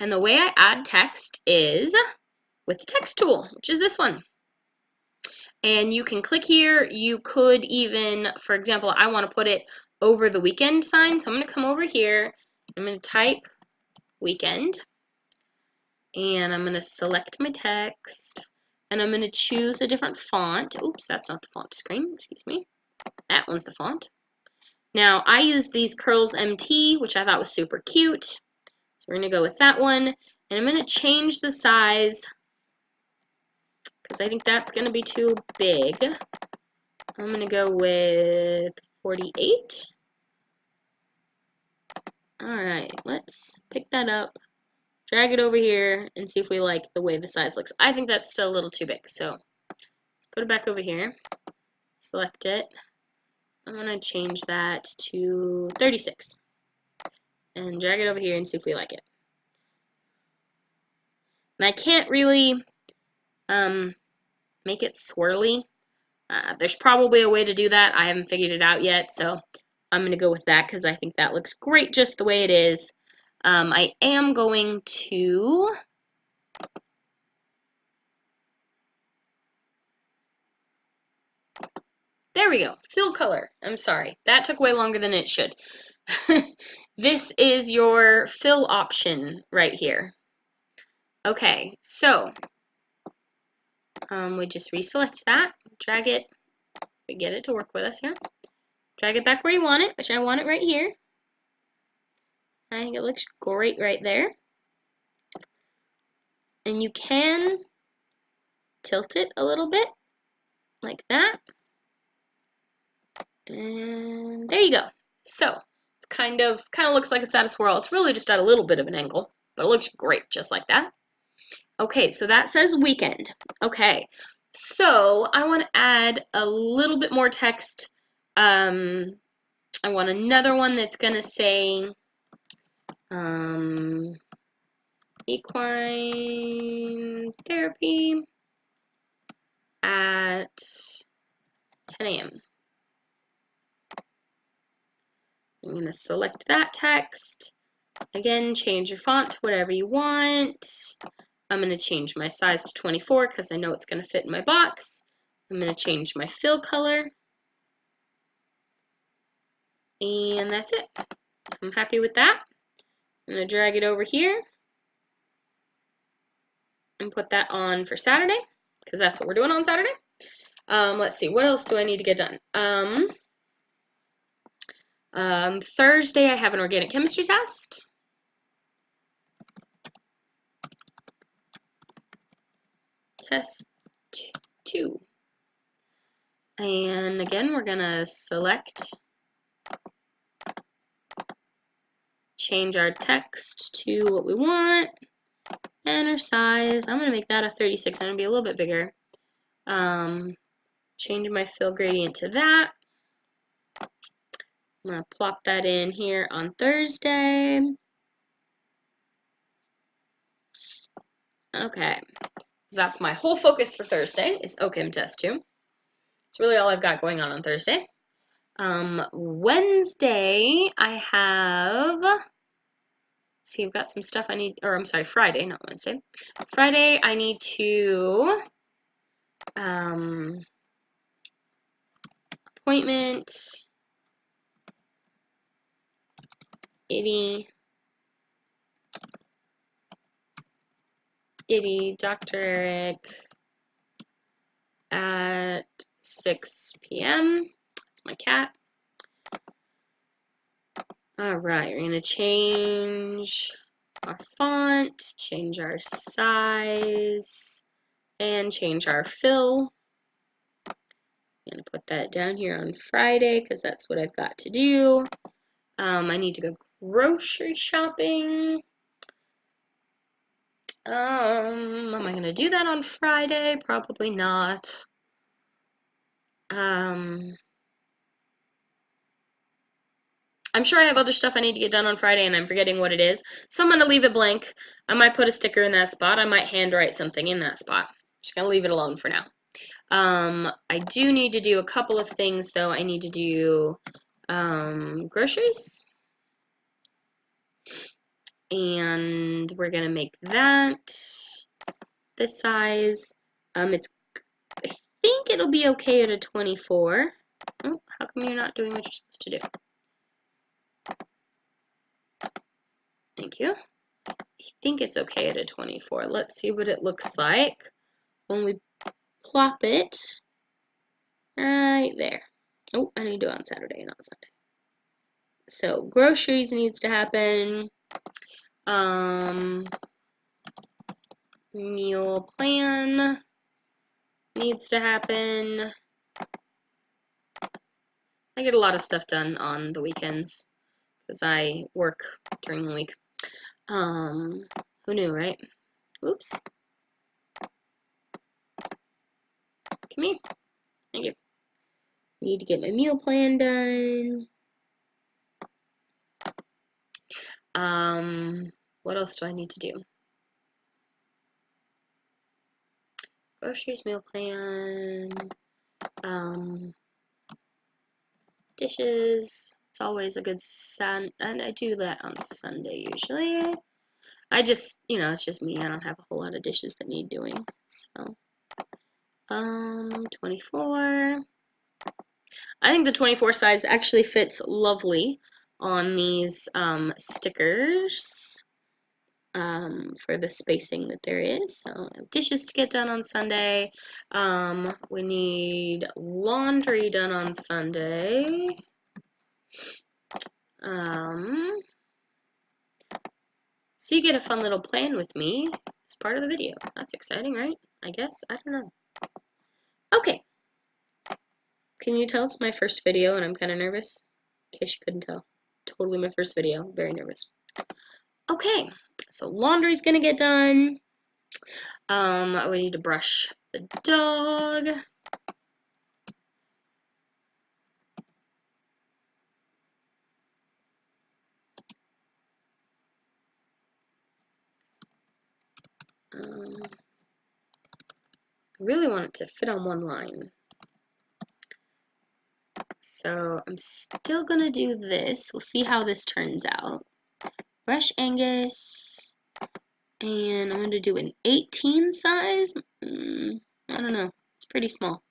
And the way I add text is with the text tool, which is this one. And you can click here. You could even, for example, I want to put it over the weekend sign. So I'm going to come over here. I'm going to type weekend. And I'm going to select my text. And I'm going to choose a different font. Oops, that's not the font screen. Excuse me. That one's the font. Now, I used these Curls MT, which I thought was super cute. So we're going to go with that one. And I'm going to change the size because I think that's going to be too big. I'm going to go with 48. Alright, let's pick that up, drag it over here, and see if we like the way the size looks. I think that's still a little too big, so let's put it back over here, select it. I'm going to change that to 36, and drag it over here and see if we like it. And I can't really make it swirly. There's probably a way to do that. I haven't figured it out yet, so I'm going to go with that because I think that looks great just the way it is. I am going to there we go, fill color. I'm sorry, that took way longer than it should. This is your fill option right here. Okay, so we just reselect that, drag it, we get it to work with us here. Drag it back where you want it, which I want it right here. I think it looks great right there. And you can tilt it a little bit, like that. And there you go. So, it's kind of looks like it's at a swirl. It's really just at a little bit of an angle, but it looks great just like that. Okay, so that says weekend. Okay, so I want to add a little bit more text. I want another one that's going to say equine therapy at 10 a.m. I'm going to select that text. Again, change your font to whatever you want. I'm going to change my size to 24 because I know it's going to fit in my box. I'm going to change my fill color. And that's it. I'm happy with that. I'm going to drag it over here and put that on for Saturday because that's what we're doing on Saturday. Let's see, what else do I need to get done? Thursday I have an organic chemistry test. Test 2. And again, we're going to select, change our text to what we want, and our size. I'm going to make that a 36. I'm going to be a little bit bigger. Change my fill gradient to that. I'm going to plop that in here on Thursday. Okay, so that's my whole focus for Thursday is OCHEM test 2. It's really all I've got going on Thursday. Wednesday I have, let's see, I've got some stuff I need, or I'm sorry, Friday, not Wednesday. Friday I need to appointment itty Dr. Eric at 6 p.m. That's my cat. Alright, we're going to change our font, change our size, and change our fill. I'm going to put that down here on Friday because that's what I've got to do. I need to go grocery shopping. Am I going to do that on Friday? Probably not. I'm sure I have other stuff I need to get done on Friday and I'm forgetting what it is. So I'm going to leave it blank. I might put a sticker in that spot. I might handwrite something in that spot. Just going to leave it alone for now. I do need to do a couple of things though. I need to do groceries. And and we're gonna make that this size. I think it'll be okay at a 24. Oh, how come you're not doing what you're supposed to do? Thank you. I think it's okay at a 24. Let's see what it looks like when we plop it right there. Oh, I need to do it on Saturday, not Sunday. So groceries needs to happen. Meal plan needs to happen. I get a lot of stuff done on the weekends because I work during the week. Who knew, right? Oops. Come here. Thank you. Need to get my meal plan done. What else do I need to do? Groceries, meal plan, dishes. It's always a good and I do that on Sunday usually. I just, it's just me. I don't have a whole lot of dishes that need doing. So, 24. I think the 24 size actually fits lovely on these stickers for the spacing that there is. So dishes to get done on Sunday. We need laundry done on Sunday. So you get a fun little plan with me as part of the video. That's exciting, right? I guess. I don't know. Okay. Can you tell it's my first video and I'm kind of nervous? In case you couldn't tell. Totally my first video. Very nervous. Okay. So laundry's gonna get done. We need to brush the dog. I really want it to fit on one line. So I'm still gonna do this. We'll see how this turns out. Brush Angus. And I'm gonna do an 18 size. I don't know. It's pretty small.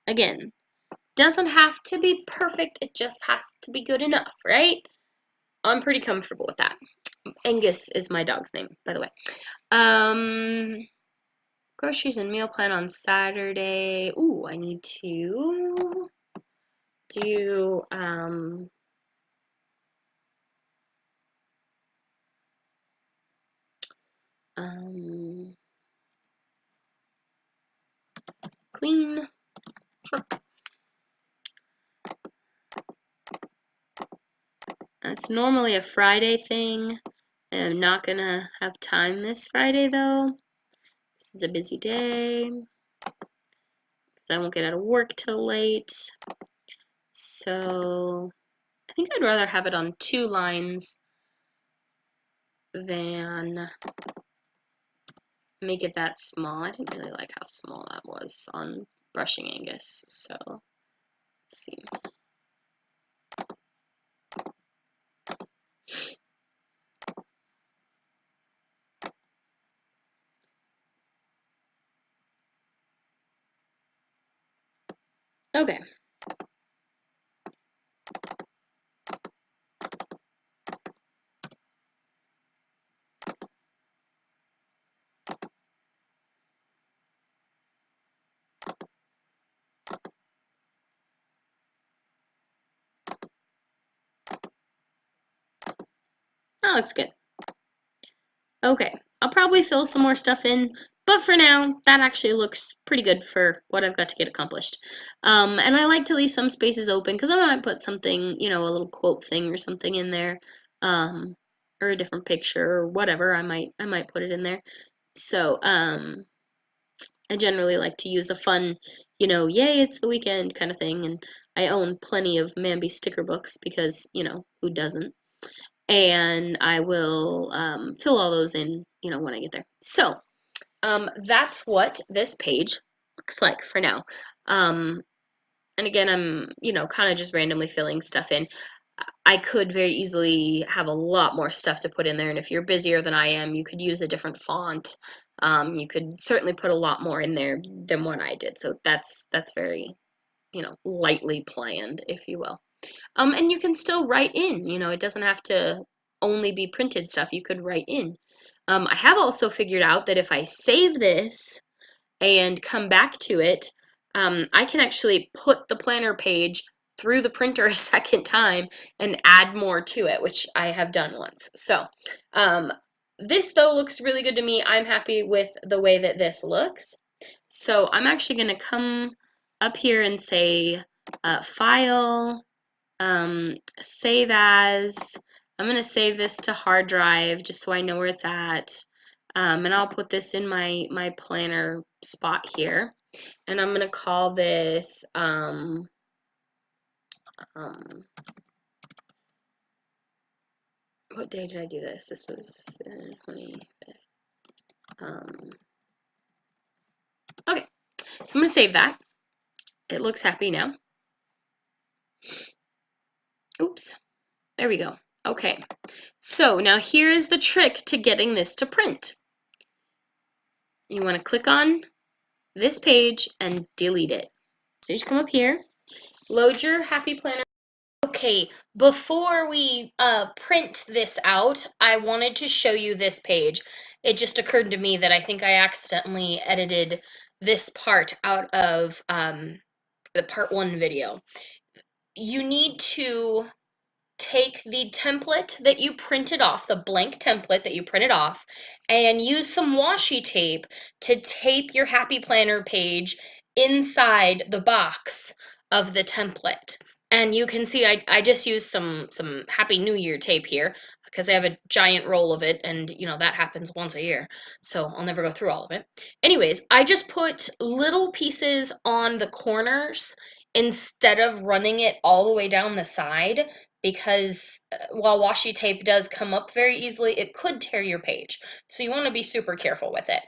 Again, doesn't have to be perfect, it just has to be good enough, right? I'm pretty comfortable with that. Angus is my dog's name, by the way. Groceries and meal plan on Saturday. Ooh, I need to do, clean truck. That's normally a Friday thing. I'm not gonna have time this Friday though. This is a busy day. I won't get out of work till late. So I think I'd rather have it on 2 lines than make it that small. I didn't really like how small that was on Brushing Angus. So let's see. Okay. That looks good. Okay, I'll probably fill some more stuff in, but for now, that actually looks pretty good for what I've got to get accomplished. And I like to leave some spaces open because I might put something, a little quote thing or something in there, or a different picture or whatever. I might put it in there. So, I generally like to use a fun, yay, it's the weekend kind of thing. And I own plenty of Mambi sticker books because, who doesn't? And I will fill all those in, when I get there. So, that's what this page looks like for now. And again, I'm, kind of just randomly filling stuff in. I could very easily have a lot more stuff to put in there, and if you're busier than I am, you could use a different font. You could certainly put a lot more in there than what I did. So that's very, lightly planned, if you will. And you can still write in, it doesn't have to only be printed stuff. You could write in. I have also figured out that if I save this and come back to it, I can actually put the planner page through the printer a second time and add more to it, which I have done once. So this, though, looks really good to me. I'm happy with the way that this looks. So I'm actually going to come up here and say File, Save As. I'm going to save this to hard drive just so I know where it's at. And I'll put this in my planner spot here. And I'm going to call this, what day did I do this? This was the 25th. Okay, so I'm going to save that. It looks happy now. Oops, there we go. Okay, so now here is the trick to getting this to print. You want to click on this page and delete it. So you just come up here, load your Happy Planner. Okay, before we print this out, I wanted to show you this page. It just occurred to me that I think I accidentally edited this part out of the part 1 video. You need to take the template that you printed off, the blank template that you printed off, and use some washi tape to tape your Happy Planner page inside the box of the template. And you can see I just used some Happy New Year tape here because I have a giant roll of it, and that happens once a year, so I'll never go through all of it. Anyways, I just put little pieces on the corners instead of running it all the way down the side, because while washi tape does come up very easily, it could tear your page. So you want to be super careful with it.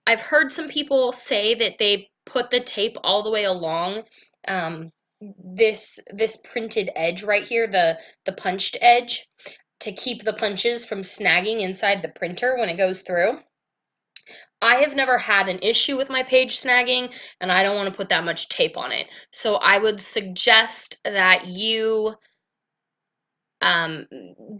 I've heard some people say that they put the tape all the way along this printed edge right here, the punched edge, to keep the punches from snagging inside the printer when it goes through. I have never had an issue with my page snagging, and I don't want to put that much tape on it. So I would suggest that you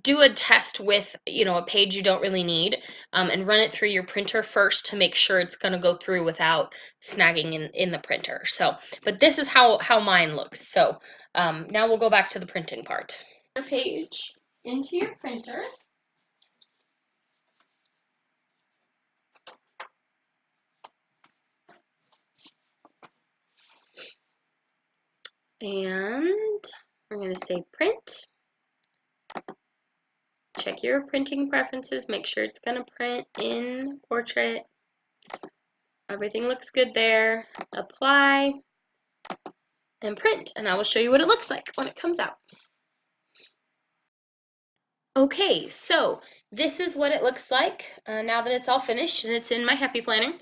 do a test with, a page you don't really need, and run it through your printer first to make sure it's going to go through without snagging in the printer. So, but this is how mine looks. So now we'll go back to the printing part. Your page into your printer. And we're going to say print. Check your printing preferences, make sure it's going to print in portrait. Everything looks good there. Apply and print, and I will show you what it looks like when it comes out. Okay, so this is what it looks like now that it's all finished and it's in my Happy Planner.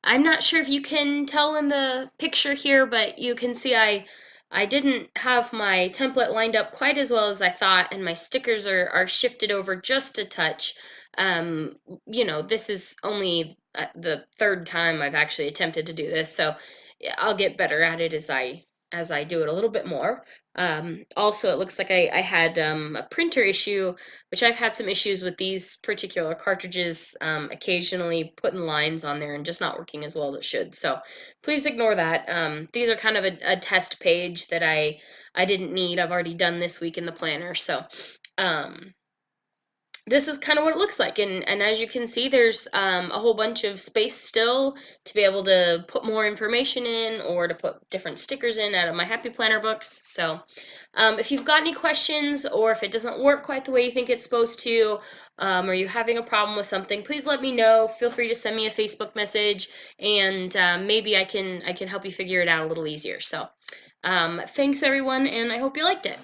I'm not sure if you can tell in the picture here, but you can see I didn't have my template lined up quite as well as I thought, and my stickers are shifted over just a touch. This is only the 3rd time I've actually attempted to do this, so I'll get better at it as I do it a little bit more. Also, it looks like I had a printer issue, which I've had some issues with these particular cartridges, occasionally putting lines on there and just not working as well as it should. So please ignore that. These are kind of a test page that I didn't need. I've already done this week in the planner. So this is kind of what it looks like, and as you can see, there's a whole bunch of space still to be able to put more information in or to put different stickers in out of my Happy Planner books. So if you've got any questions, or if it doesn't work quite the way you think it's supposed to, or you're having a problem with something, please let me know. Feel free to send me a Facebook message, and maybe I can help you figure it out a little easier. So thanks everyone, and I hope you liked it.